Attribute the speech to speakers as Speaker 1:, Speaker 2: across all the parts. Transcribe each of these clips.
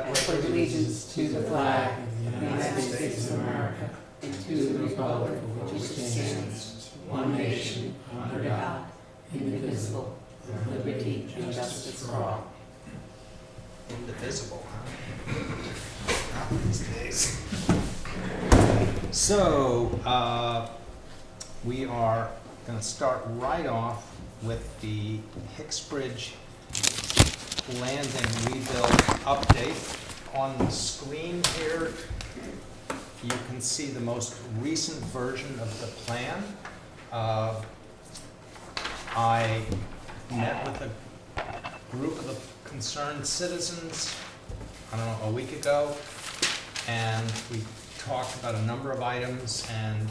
Speaker 1: I pledge allegiance to the flag of the United States of America and to the republic for which it stands, one nation, under God, indivisible, with liberty and justice for all.
Speaker 2: Indivisible, huh? Not these days. So, we are going to start right off with the Hicksbridge Landing rebuild update. On the screen here, you can see the most recent version of the plan. I met with a group of concerned citizens, I don't know, a week ago, and we talked about a number of items, and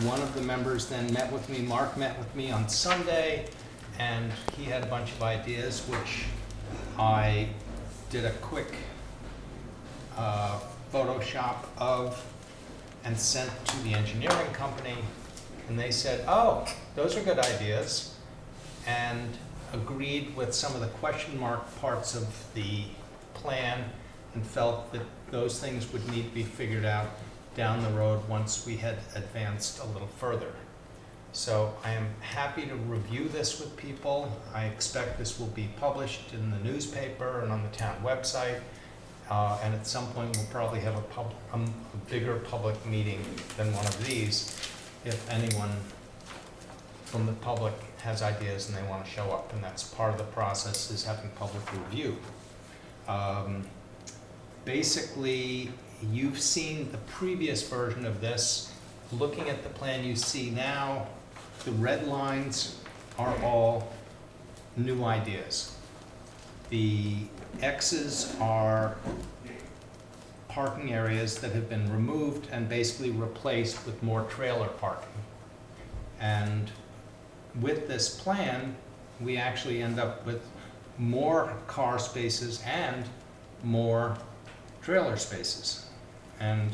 Speaker 2: one of the members then met with me, Mark met with me on Sunday, and he had a bunch of ideas which I did a quick Photoshop of and sent to the engineering company, and they said, oh, those are good ideas, and agreed with some of the question mark parts of the plan and felt that those things would need to be figured out down the road once we had advanced a little further. So I am happy to review this with people. I expect this will be published in the newspaper and on the town website. And at some point we'll probably have a bigger public meeting than one of these if anyone from the public has ideas and they want to show up. And that's part of the process, is having public review. Basically, you've seen the previous version of this. Looking at the plan you see now, the red lines are all new ideas. The X's are parking areas that have been removed and basically replaced with more trailer parking. And with this plan, we actually end up with more car spaces and more trailer spaces. And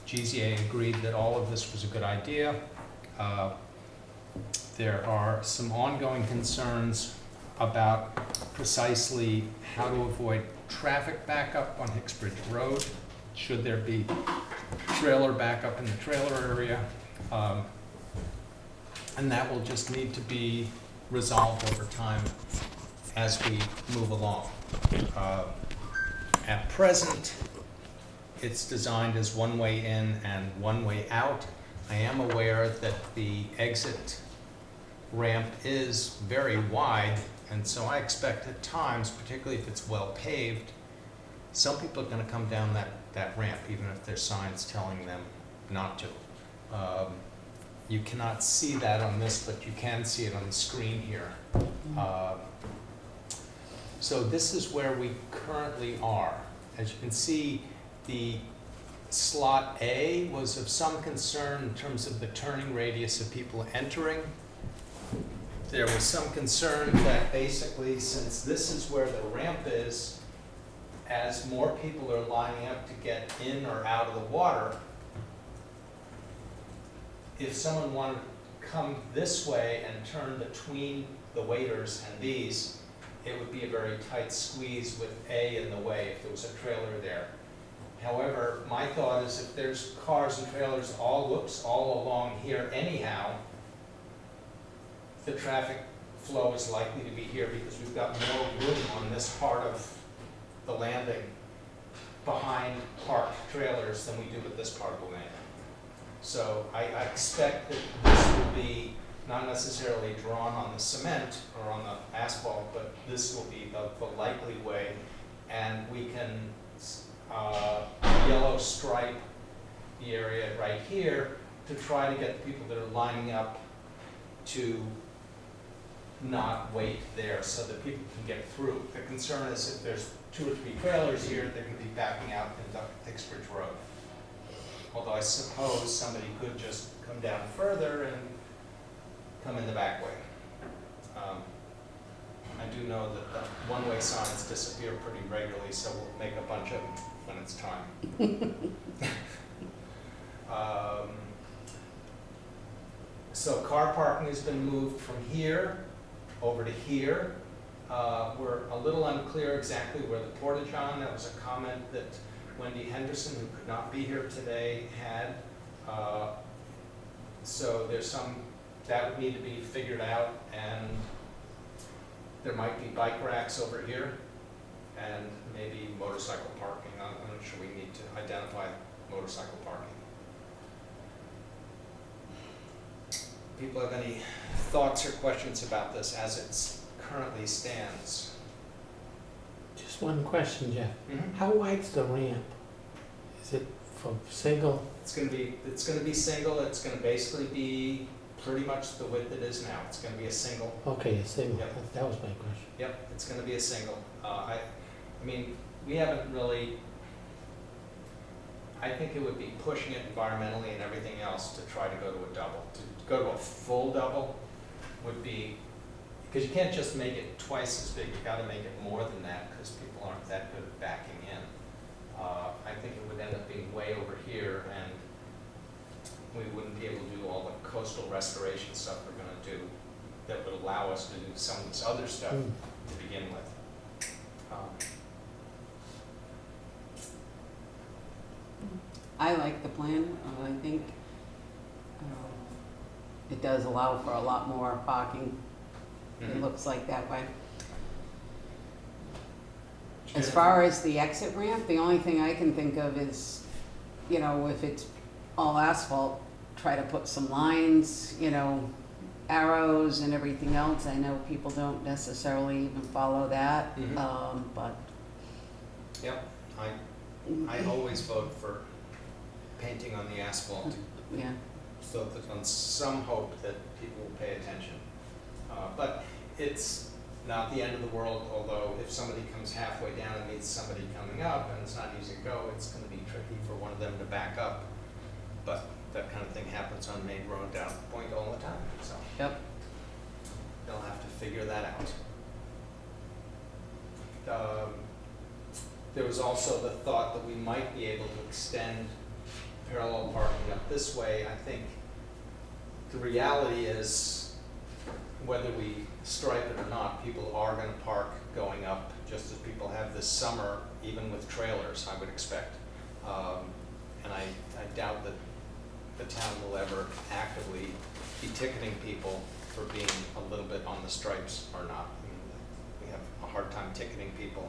Speaker 2: GZA agreed that all of this was a good idea. There are some ongoing concerns about precisely how to avoid traffic backup on Hicksbridge Road. Should there be trailer backup in the trailer area? And that will just need to be resolved over time as we move along. At present, it's designed as one way in and one way out. I am aware that the exit ramp is very wide, and so I expect at times, particularly if it's well paved, some people are going to come down that ramp, even if there's signs telling them not to. You cannot see that on this, but you can see it on the screen here. So this is where we currently are. As you can see, the slot A was of some concern in terms of the turning radius of people entering. There was some concern that basically, since this is where the ramp is, as more people are lining up to get in or out of the water, if someone wanted to come this way and turn between the waiters and these, it would be a very tight squeeze with A in the way if there was a trailer there. However, my thought is if there's cars and trailers all along here anyhow, the traffic flow is likely to be here because we've got more room on this part of the landing behind parked trailers than we do with this part of the landing. So I expect that this will be not necessarily drawn on the cement or on the asphalt, but this will be the likely way, and we can yellow stripe the area right here to try to get the people that are lining up to not wait there so that people can get through. The concern is if there's 2 or 3 trailers here, they're going to be backing out into Hicksbridge Road. Although I suppose somebody could just come down further and come in the back way. I do know that the one-way signs disappear pretty regularly, so we'll make a bunch of them when it's time. So car parking has been moved from here over to here. We're a little unclear exactly where the porta-john, that was a comment that Wendy Henderson, who could not be here today, had. So there's some, that would need to be figured out, and there might be bike racks over here, and maybe motorcycle parking. I'm not sure we need to identify motorcycle parking. People have any thoughts or questions about this as it currently stands?
Speaker 1: Just one question, Jeff.
Speaker 2: Mm-hmm.
Speaker 1: How wide's the ramp? Is it for single?
Speaker 2: It's gonna be single. It's gonna basically be pretty much the width it is now. It's gonna be a single.
Speaker 1: Okay, a single.
Speaker 2: Yep.
Speaker 1: That was my question.
Speaker 2: Yep, it's gonna be a single. I mean, we haven't really, I think it would be pushing it environmentally and everything else to try to go to a double. To go to a full double would be, because you can't just make it twice as big, you gotta make it more than that, because people aren't that good at backing in. I think it would end up being way over here, and we wouldn't be able to do all the coastal restoration stuff we're gonna do that would allow us to do some of this other stuff to begin with.
Speaker 3: I like the plan. I think it does allow for a lot more parking. It looks like that way. As far as the exit ramp, the only thing I can think of is, you know, if it's all asphalt, try to put some lines, you know, arrows and everything else. I know people don't necessarily even follow that, but.
Speaker 2: Yep, I always vote for painting on the asphalt,
Speaker 3: Yeah.
Speaker 2: so there's on some hope that people will pay attention. But it's not the end of the world, although if somebody comes halfway down and meets somebody coming up and it's not easy to go, it's gonna be tricky for one of them to back up. But that kind of thing happens on Main Road down at Point all the time, so
Speaker 3: Yep.
Speaker 2: they'll have to figure that out. There was also the thought that we might be able to extend parallel parking up this way. I think the reality is, whether we stripe it or not, people are gonna park going up, just as people have this summer, even with trailers, I would expect. And I doubt that the town will ever actively be ticketing people for being a little bit on the stripes or not. I mean, we have a hard time ticketing people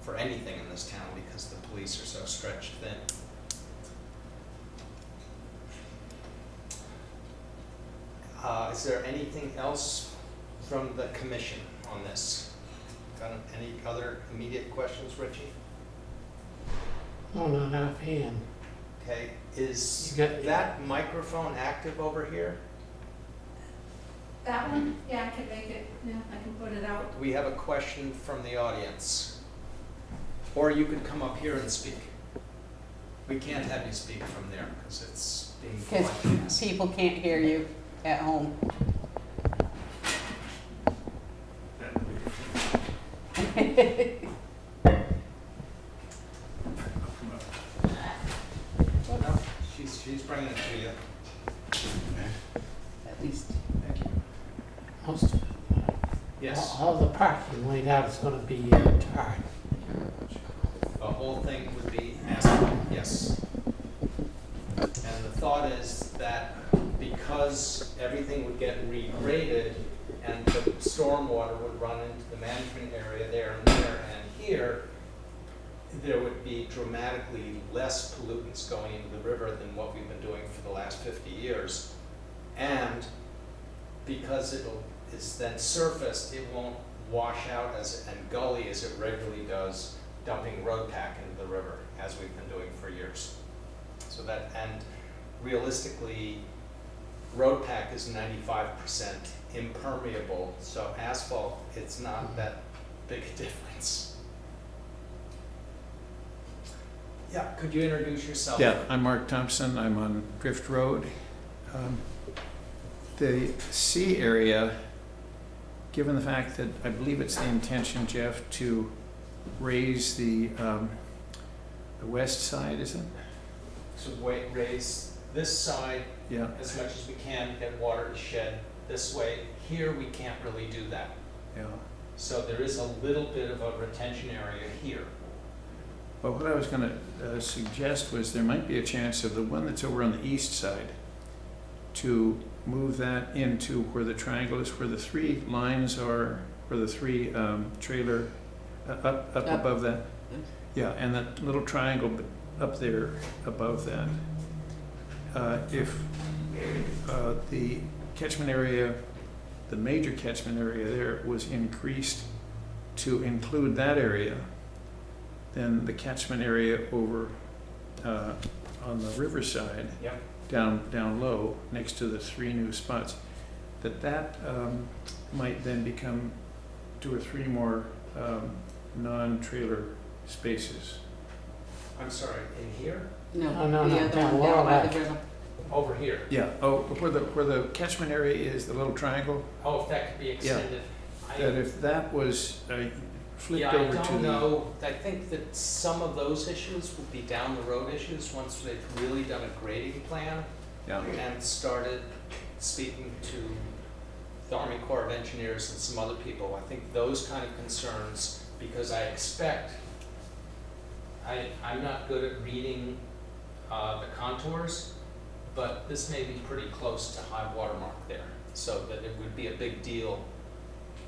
Speaker 2: for anything in this town because the police are so stretched thin. Is there anything else from the commission on this? Got any other immediate questions, Richie?
Speaker 1: Oh, not offhand.
Speaker 2: Okay, is
Speaker 1: You got-
Speaker 2: that microphone active over here?
Speaker 4: That one, yeah, I can make it, yeah, I can put it out.
Speaker 2: We have a question from the audience. Or you could come up here and speak. We can't have you speak from there because it's being
Speaker 3: Because
Speaker 2: broadcast.
Speaker 3: people can't hear you at home.
Speaker 2: No, she's bringing it to you.
Speaker 3: At least.
Speaker 2: Thank you.
Speaker 1: Most,
Speaker 2: Yes,
Speaker 1: all the parking laid out is gonna be tar.
Speaker 2: the whole thing would be asphalt, yes. And the thought is that because everything would get regraded and the stormwater would run into the management area there and here, there would be dramatically less pollutants going into the river than what we've been doing for the last 50 years. And because is then surfaced, it won't wash out and gully as it regularly does, dumping road pack into the river, as we've been doing for years. So that, and realistically, road pack is 95% impermeable, so asphalt, it's not that big a difference. Yeah, could you introduce yourself?
Speaker 5: Yeah, I'm Mark Thompson. I'm on Drift Road. The C area, given the fact that I believe it's the intention, Jeff, to raise the west side, is it?
Speaker 2: So raise this side
Speaker 5: Yeah.
Speaker 2: as much as we can, get water to shed this way. Here, we can't really do that.
Speaker 5: Yeah.
Speaker 2: So there is a little bit of a retention area here.
Speaker 5: But what I was gonna suggest was there might be a chance of the one that's over on the east side to move that into where the triangle is, where the three lines are, where the three trailer, up
Speaker 3: Up.
Speaker 5: above that.
Speaker 3: Yes.
Speaker 5: Yeah, and that little triangle up there above that. If the catchment area, the major catchment area there was increased to include that area, then the catchment area over on the riverside,
Speaker 2: Yep.
Speaker 5: down low, next to the three new spots, that might then become 2 or 3 more non-trailer spaces.
Speaker 2: I'm sorry, in here?
Speaker 3: No,
Speaker 1: Oh, no,
Speaker 3: the
Speaker 1: no,
Speaker 3: other
Speaker 1: down
Speaker 3: one,
Speaker 1: lower
Speaker 3: down by
Speaker 1: left.
Speaker 3: the river.
Speaker 2: Over here.
Speaker 5: Yeah, oh, where the catchment area is, the little triangle,
Speaker 2: Oh, if that could be extended.
Speaker 5: that if that was flipped
Speaker 2: Yeah, I
Speaker 5: over to
Speaker 2: don't
Speaker 5: the.
Speaker 2: know. I think that some of those issues would be down the road issues once they've really done a grading plan
Speaker 5: Yeah,
Speaker 2: and started speaking to the Army Corps of Engineers and some other people. I think those kind of concerns, because I expect, I'm not good at reading the contours, but this may be pretty close to high water mark there, so that it would be a big deal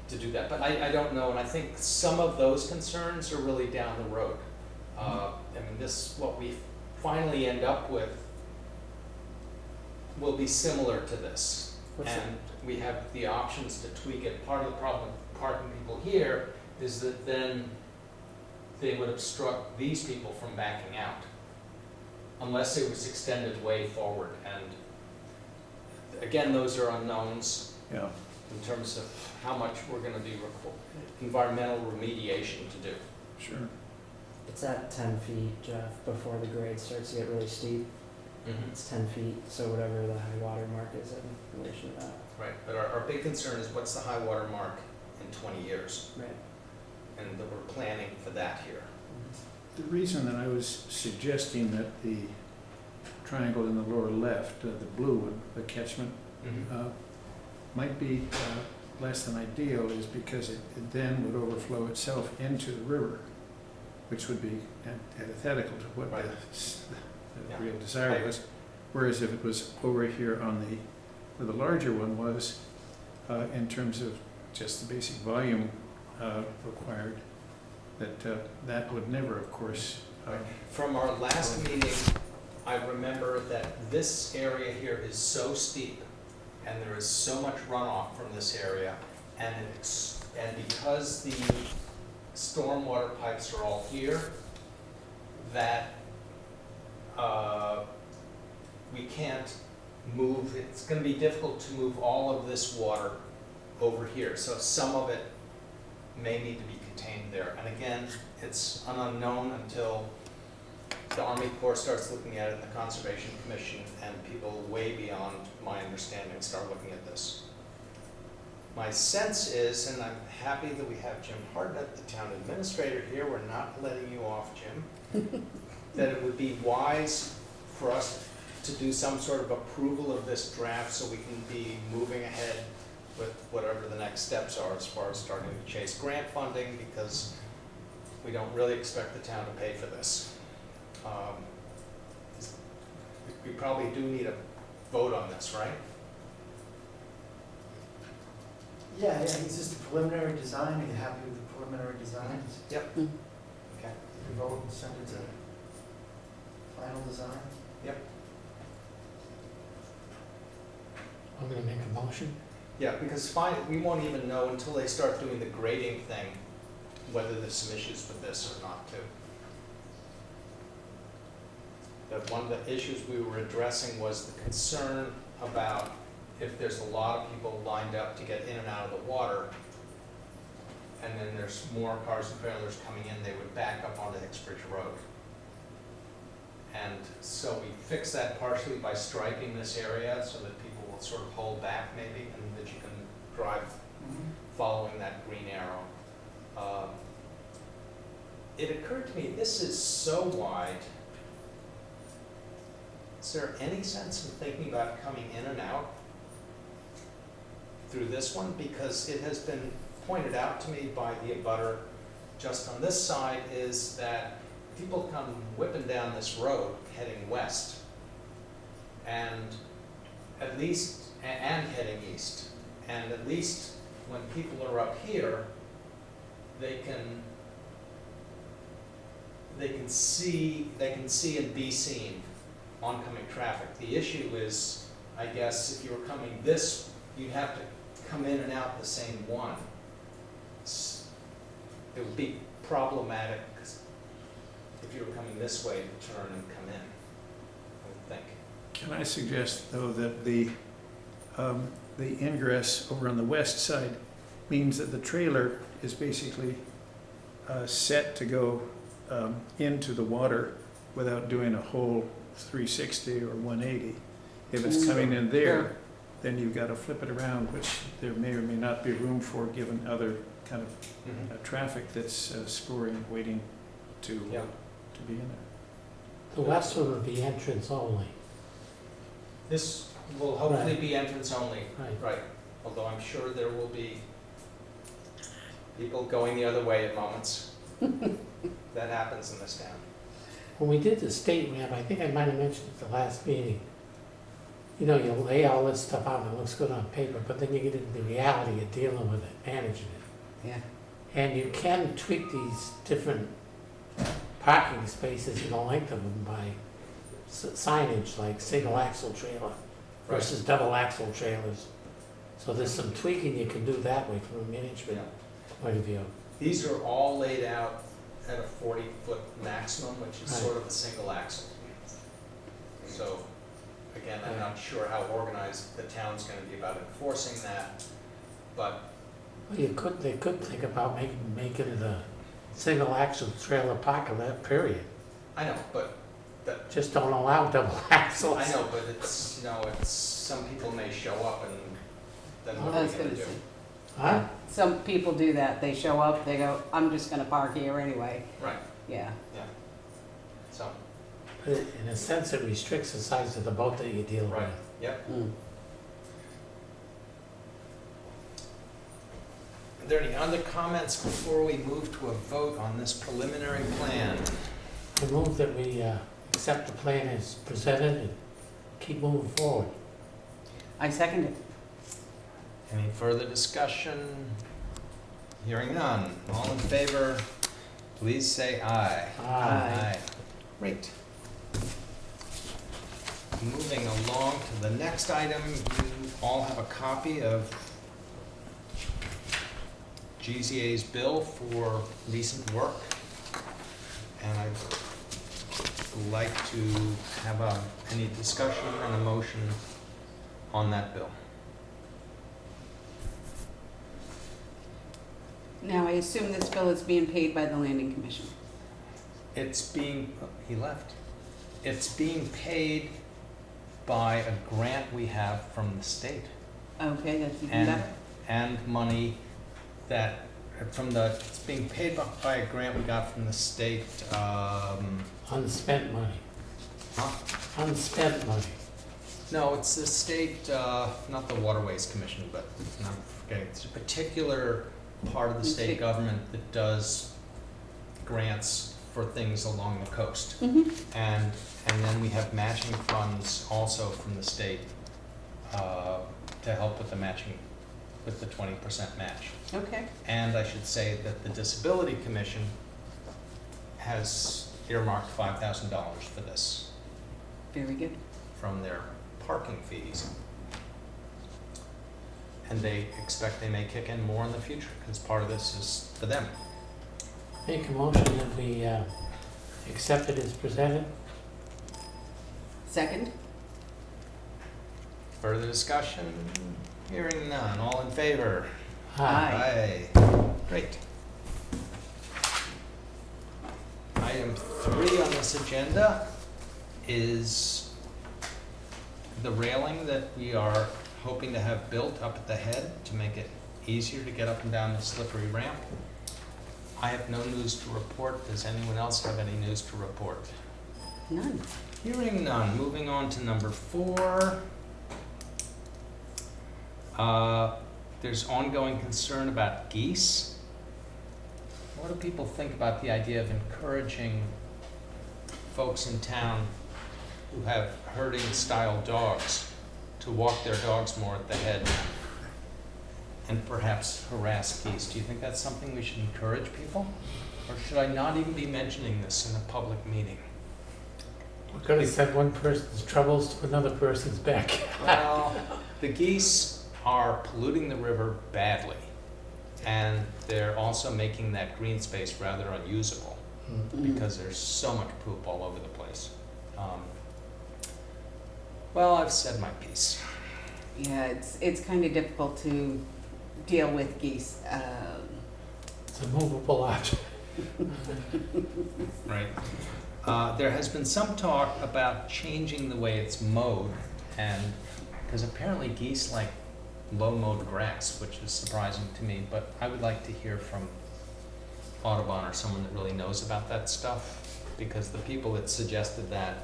Speaker 2: to do that. But I don't know, and I think some of those concerns are really down the road. I mean, what we finally end up with will be similar to this. And we have the options to tweak it. Part of the problem with parking people here is that then they would obstruct these people from backing out unless it was extended way forward. And again, those are unknowns
Speaker 5: yeah,
Speaker 2: in terms of how much we're gonna be environmental remediation to do.
Speaker 5: sure.
Speaker 6: It's at 10 feet, Jeff, before the grade starts to get really steep. It's 10 feet, so whatever the high water mark is in relation to that.
Speaker 2: Right, but our big concern is what's the high water mark in 20 years?
Speaker 6: Right.
Speaker 2: And that we're planning for that here.
Speaker 5: The reason that I was suggesting that the triangle in the lower left, the blue one, the catchment, might be less than ideal is because it then would overflow itself into the river, which would be antithetical to what
Speaker 2: Right.
Speaker 5: the
Speaker 2: Yeah.
Speaker 5: real desire was. Whereas if it was over here on where the larger one was, in terms of just the basic volume required, that would never, of course.
Speaker 2: From our last meeting, I remember that this area here is so steep and there is so much runoff from this area, and because the stormwater pipes are all here, that we can't move, it's gonna be difficult to move all of this water over here. So some of it may need to be contained there. And again, it's an unknown until the Army Corps starts looking at it, and the Conservation Commission, and people way beyond my understanding start looking at this. My sense is, and I'm happy that we have Jim Hartnett, the town administrator here, we're not letting you off, Jim, that it would be wise for us to do some sort of approval of this draft so we can be moving ahead with whatever the next steps are as far as starting to chase grant funding, because we don't really expect the town to pay for this. We probably do need a vote on this, right?
Speaker 7: Yeah, it's just a preliminary design. Are you happy with the preliminary designs?
Speaker 2: Yep.
Speaker 3: Mm.
Speaker 2: Okay.
Speaker 7: You vote and send it to final design?
Speaker 1: I'm gonna make a motion.
Speaker 2: Yeah, because we won't even know until they start doing the grading thing, whether there's some issues with this or not too. That one of the issues we were addressing was the concern about if there's a lot of people lined up to get in and out of the water, and then there's more cars and trailers coming in, they would back up onto Hicksbridge Road. And so we fixed that partially by striping this area so that people will sort of hold back maybe, and that you can drive following that green arrow. It occurred to me, this is so wide. Is there any sense in thinking about coming in and out? through this one because it has been pointed out to me by the abutter just on this side is that people come whipping down this road heading west and at least, and heading east. And at least when people are up here, they can see and be seen oncoming traffic. The issue is, I guess, if you were coming this, you'd have to come in and out the same one. It would be problematic if you were coming this way to turn and come in, I would think.
Speaker 5: Can I suggest, though, that the ingress over on the west side means that the trailer is basically set to go into the water without doing a whole 360 or 180. If it's coming in there, then you've got to flip it around, which there may or may not be room for given other kind of traffic that's scoring, waiting to be in there.
Speaker 1: The west one would be entrance only.
Speaker 2: This will hopefully be entrance only,
Speaker 1: Right.
Speaker 2: right? Although I'm sure there will be people going the other way at moments. That happens in this town.
Speaker 1: When we did the state ramp, I think I might have mentioned at the last meeting, you know, you lay all this stuff out and it looks good on paper, but then you get into the reality of dealing with it, managing it.
Speaker 3: Yeah.
Speaker 1: And you can tweak these different parking spaces and the length of them by signage, like single axle trailer versus double axle trailers. So there's some tweaking you can do that way from a management point of view.
Speaker 2: These are all laid out at a 40-foot maximum, which is
Speaker 1: Right.
Speaker 2: sort of a single axle. So, again, I'm not sure how organized the town's gonna be about enforcing that, but
Speaker 1: Well, they could think about making it a single axle trailer parking lot, period.
Speaker 2: I know, but that,
Speaker 1: Just don't allow double axles.
Speaker 2: I know, but it's, you know, it's, some people may show up and then what
Speaker 3: I
Speaker 2: are
Speaker 3: was
Speaker 2: we gonna
Speaker 3: gonna
Speaker 2: do?
Speaker 3: say.
Speaker 1: Huh?
Speaker 3: Some people do that. They show up, they go, I'm just gonna park here anyway.
Speaker 2: Right,
Speaker 3: Yeah.
Speaker 2: so,
Speaker 1: But in a sense, it restricts the size of the boat that you deal
Speaker 2: right,
Speaker 1: with.
Speaker 2: yep.
Speaker 3: Mm.
Speaker 2: Are there any other comments before we move to a vote on this preliminary plan?
Speaker 1: I move that we accept the plan as presented and keep moving forward.
Speaker 3: I second it.
Speaker 2: Any further discussion? Hearing none. All in favor, please say aye.
Speaker 3: Aye.
Speaker 2: Great. Moving along to the next item, you all have a copy of GZA's bill for recent work. And I'd like to have any discussion and a motion on that bill.
Speaker 3: Now, I assume this bill is being paid by the Landing Commission.
Speaker 2: It's being, he left. It's being paid by a grant we have from the state.
Speaker 3: Okay, that's even
Speaker 2: And,
Speaker 3: better.
Speaker 2: and money that, it's being paid by a grant we got from the state,
Speaker 1: Unspent money. Unspent money.
Speaker 2: no, it's the state, not the Waterways Commission, but I'm forgetting, it's a particular part of the state government that does grants for things along the coast.
Speaker 3: Mm-hmm.
Speaker 2: And then we have matching funds also from the state to help with the matching, with the 20% match.
Speaker 3: Okay.
Speaker 2: And I should say that the Disability Commission has earmarked $5,000 for this
Speaker 3: Very good.
Speaker 2: from their parking fees. And they expect they may kick in more in the future because part of this is for them.
Speaker 1: Make a motion that we accept it as presented.
Speaker 3: Second?
Speaker 2: Further discussion? Hearing none. All in favor?
Speaker 3: Aye.
Speaker 2: Aye. Great. Item 3 on this agenda is the railing that we are hoping to have built up at the head to make it easier to get up and down the slippery ramp. I have no news to report. Does anyone else have any news to report?
Speaker 3: None.
Speaker 2: Hearing none, moving on to number 4. there's ongoing concern about geese. What do people think about the idea of encouraging folks in town who have herding-style dogs to walk their dogs more at the head and perhaps harass geese? Do you think that's something we should encourage people? Or should I not even be mentioning this in a public meeting?
Speaker 1: We could have said one person's troubles to another person's back.
Speaker 2: Well, the geese are polluting the river badly, and they're also making that green space rather unusable because there's so much poop all over the place. Well, I've said my piece.
Speaker 3: Yeah, it's kind of difficult to deal with geese.
Speaker 1: It's a movable object.
Speaker 2: Right. There has been some talk about changing the way it's mowed, and because apparently geese like low mowed grass, which is surprising to me, but I would like to hear from Audubon or someone that really knows about that stuff, because the people that suggested that,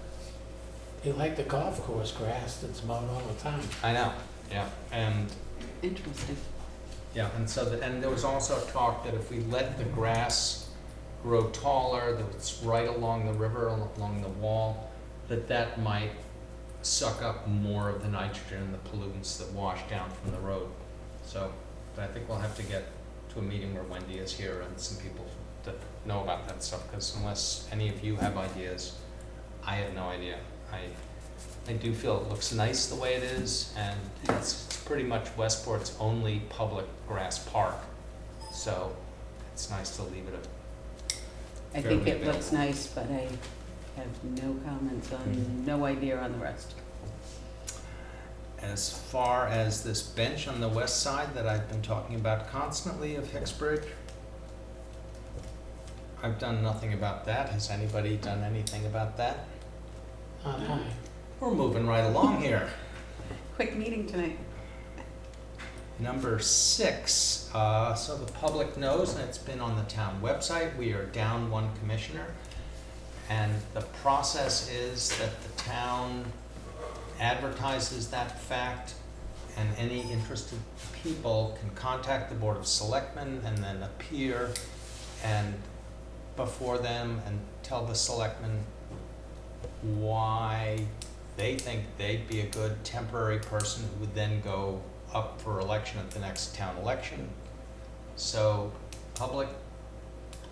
Speaker 1: You like the golf course grass that's mowed all the time.
Speaker 2: I know, yeah, and
Speaker 3: Interesting.
Speaker 2: yeah, and so and there was also talk that if we let the grass grow taller, that's right along the river, along the wall, that might suck up more of the nitrogen and the pollutants that wash down from the road. So, but I think we'll have to get to a meeting where Wendy is here and some people that know about that stuff, because unless any of you have ideas, I have no idea. I do feel it looks nice the way it is, and it's pretty much Westport's only public grass park. So it's nice to leave it
Speaker 3: I
Speaker 2: Fairly
Speaker 3: think it looks
Speaker 2: available.
Speaker 3: nice, but I have no comments on, no idea on the rest.
Speaker 2: As far as this bench on the west side that I've been talking about constantly of Hicksbridge, I've done nothing about that. Has anybody done anything about that?
Speaker 1: On high.
Speaker 2: We're moving right along here.
Speaker 3: Quick meeting tonight.
Speaker 2: Number 6, so the public knows, and it's been on the town website, we are down 1 commissioner. And the process is that the town advertises that fact, and any interested people can contact the Board of Selectmen and then appear and before them and tell the selectmen why they think they'd be a good temporary person who would then go up for election at the next town election. So, public,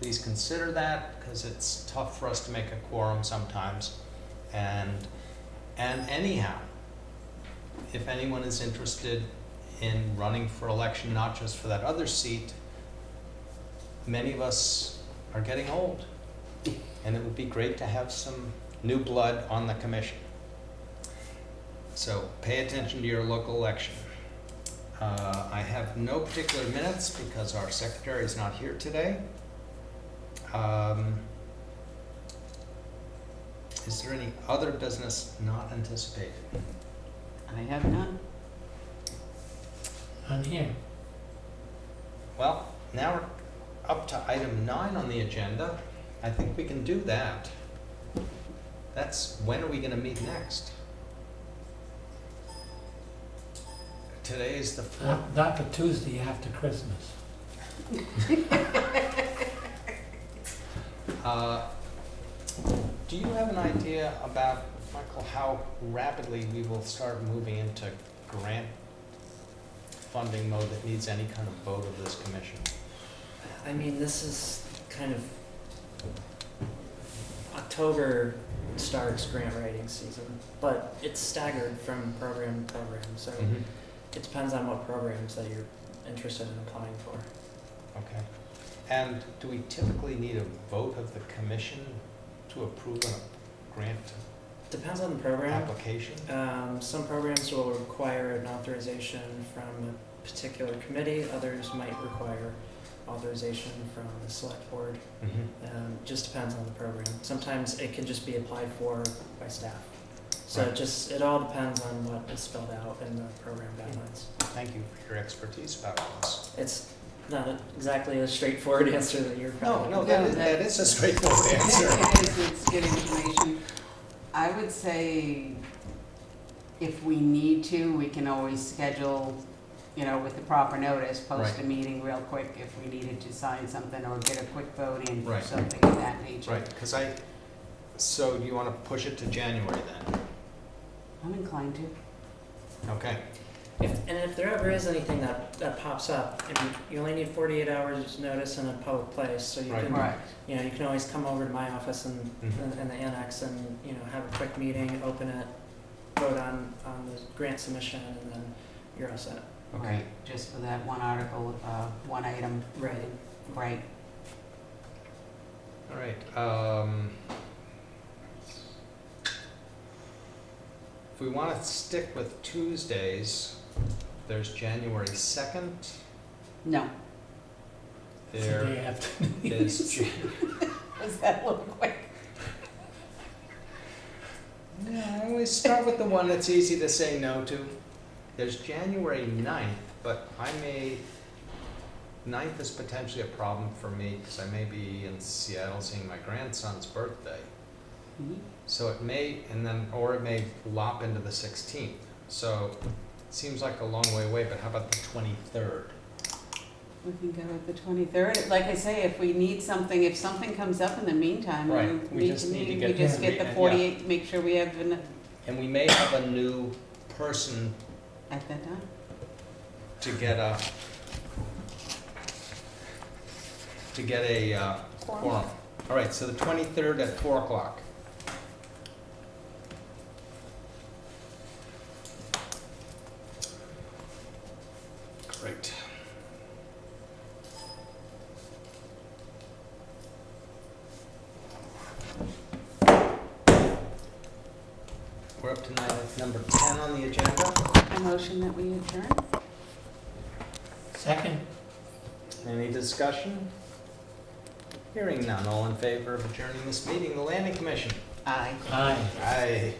Speaker 2: please consider that, because it's tough for us to make a quorum sometimes. And anyhow, if anyone is interested in running for election, not just for that other seat, many of us are getting old, and it would be great to have some new blood on the commission. So pay attention to your local election. I have no particular minutes because our secretary is not here today. Is there any other business not anticipated?
Speaker 3: I have none.
Speaker 1: On here.
Speaker 2: Well, now we're up to item 9 on the agenda. I think we can do that. That's, when are we gonna meet next? Today is the 4th.
Speaker 1: Not for Tuesday after Christmas.
Speaker 2: Do you have an idea about, Michael, how rapidly we will start moving into grant funding mode that needs any kind of vote of this commission?
Speaker 6: I mean, this is kind of, October starts grant writing season, but it's staggered from program to program, so it depends on what programs that you're interested in applying for.
Speaker 2: Okay. And do we typically need a vote of the commission to approve a grant
Speaker 6: Depends on the program.
Speaker 2: application?
Speaker 6: Some programs will require an authorization from a particular committee, others might require authorization from the select board. Just depends on the program. Sometimes it can just be applied for by staff. So
Speaker 2: Right.
Speaker 6: it all depends on what is spelled out in the program guidelines.
Speaker 2: Thank you for your expertise about all this.
Speaker 6: It's not exactly a straightforward answer that you're probably.
Speaker 2: That is a straightforward answer.
Speaker 3: It is, it's good information. I would say if we need to, we can always schedule you know, with the proper notice, post a
Speaker 2: Right.
Speaker 3: meeting real quick if we needed to sign something or get a quick vote in for
Speaker 2: Right.
Speaker 3: something of that nature.
Speaker 2: Right, because so you want to push it to January then?
Speaker 3: I'm inclined to.
Speaker 2: Okay,
Speaker 6: If there ever is anything that pops up, and you only need 48 hours notice in a public place, so you
Speaker 2: Right.
Speaker 6: can,
Speaker 3: Right.
Speaker 6: you know, you can always come over to my office and,
Speaker 2: Mhm.
Speaker 6: and the annex and, you know, have a quick meeting, open it, vote on the grant submission, and then you're all set.
Speaker 2: okay.
Speaker 3: Right, just for that one article, one item.
Speaker 6: Right.
Speaker 3: Right.
Speaker 2: All right. If we want to stick with Tuesdays, there's January 2nd.
Speaker 3: No,
Speaker 1: It's the
Speaker 2: There
Speaker 1: day after.
Speaker 2: is,
Speaker 3: was that a little quick?
Speaker 2: yeah, I always start with the one that's easy to say no to. There's January 9th, but 9th is potentially a problem for me because I may be in Seattle seeing my grandson's birthday.
Speaker 3: Mhm.
Speaker 2: So it may, or it may lop into the 16th. So it seems like a long way away, but how about the 23rd?
Speaker 3: We can go with the 23rd. Like I say, if we need something, if something comes up in the meantime,
Speaker 2: Right, we
Speaker 3: we
Speaker 2: just need to
Speaker 3: we
Speaker 2: get
Speaker 3: just
Speaker 2: the-
Speaker 3: get the
Speaker 2: yeah.
Speaker 3: 48, make sure we have enough
Speaker 2: And we may have a new person
Speaker 3: at that time.
Speaker 2: to get a quorum. All right, so the 23rd at 4 o'clock. Great. We're up to number 10 on the agenda.
Speaker 3: A motion that we adjourn?
Speaker 1: Second.
Speaker 2: Any discussion? Hearing none, all in favor of adjourning this meeting, the Landing Commission?
Speaker 3: Aye.
Speaker 1: Aye.
Speaker 2: Aye.